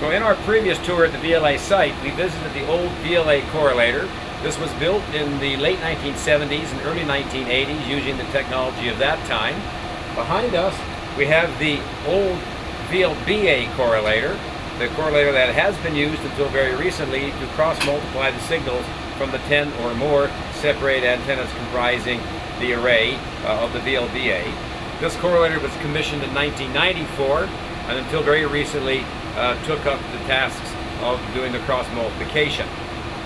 So in our previous tour at the VLA site, we visited the old VLA Correlator. This was built in the late 1970s and early 1980s using the technology of that time. Behind us, we have the old VLBA Correlator, the correlator that has been used until very recently to cross-multiply the signals from the 10 or more separate antennas comprising the array of the VLBA. This correlator was commissioned in 1994 and until very recently took up the tasks of doing the cross-multiplication.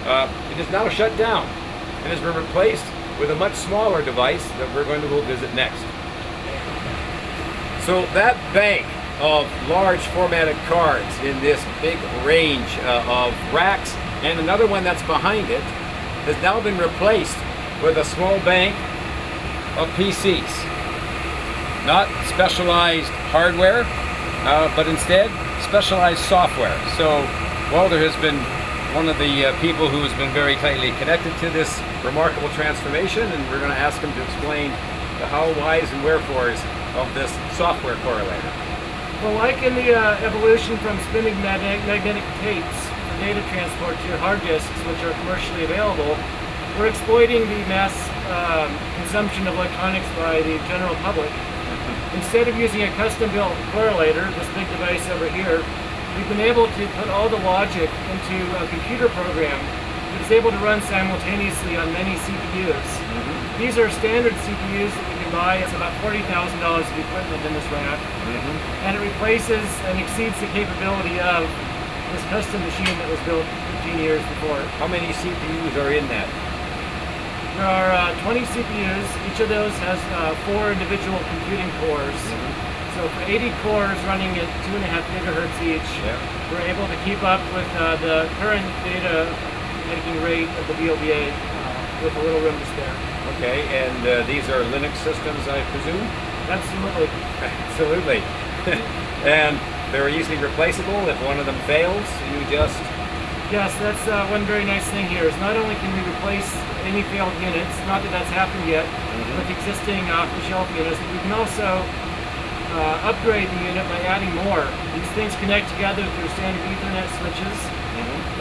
It is now shut down and has been replaced with a much smaller device that we're going to go visit next. So that bank of large formatted cards in this big range of racks and another one that's behind it has now been replaced with a small bank of PCs. Not specialized hardware, but instead specialized software. So Walter has been one of the people who has been very tightly connected to this remarkable transformation, and we're going to ask him to explain the how, whys, and wherefores of this software correlator. Well, like in the evolution from spinning magnetic tapes for data transport to your hard disks, which are commercially available, we're exploiting the mass consumption of electronics by the general public. Instead of using a custom-built correlator, this big device over here, we've been able to put all the logic into a computer program that is able to run simultaneously on many CPUs. These are standard CPUs that we can buy. It's about $40,000 of equipment in this rack. And it replaces and exceeds the capability of this custom machine that was built 15 years before. How many CPUs are in that? There are 20 CPUs. Each of those has 4 individual computing cores. So for 80 cores running at 2.5 gigahertz each, we're able to keep up with the current data making rate of the VLBA with a little room to spare. Okay, and these are Linux systems, I presume? Absolutely. Absolutely. And they're easily replaceable. If one of them fails, you just... Yes, that's one very nice thing here, is not only can we replace any failed units, not that that's happened yet, with existing off-the-shelf units, but we can also upgrade the unit by adding more. These things connect together through standard Ethernet switches,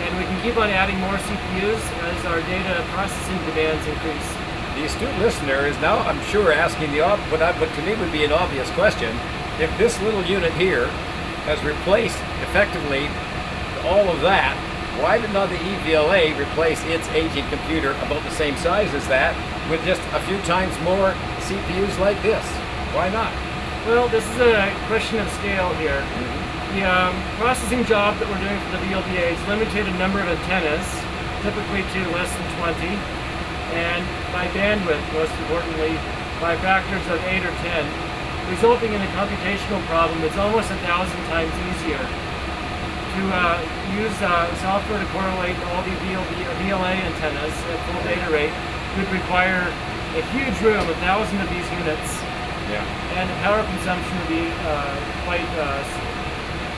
and we can keep on adding more CPUs as our data processing demands increase. The astute listener is now, I'm sure, asking what to me would be an obvious question. If this little unit here has replaced effectively all of that, why did not the EVLA replace its aging computer about the same size as that with just a few times more CPUs like this? Why not? Well, this is a question of scale here. The processing job that we're doing for the VLBA is limited in number of antennas, typically to less than 20, and by bandwidth, most importantly, by factors of 8 or 10, resulting in a computational problem that's almost 1,000 times easier. To use software to correlate all the VLA antennas at full data rate would require a huge room, 1,000 of these units, and the power consumption would be quite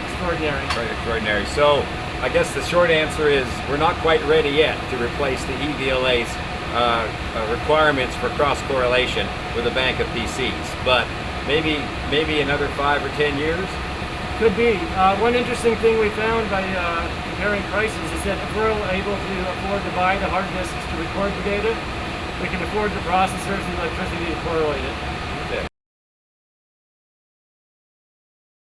extraordinary. Quite extraordinary. So I guess the short answer is we're not quite ready yet to replace the EVLA's requirements for cross-correlation with a bank of PCs, but maybe another 5 or 10 years? Could be. One interesting thing we found by comparing prices is that if we're able to afford to buy the hard disks to record the data, we can afford the processors and electricity to correlate it.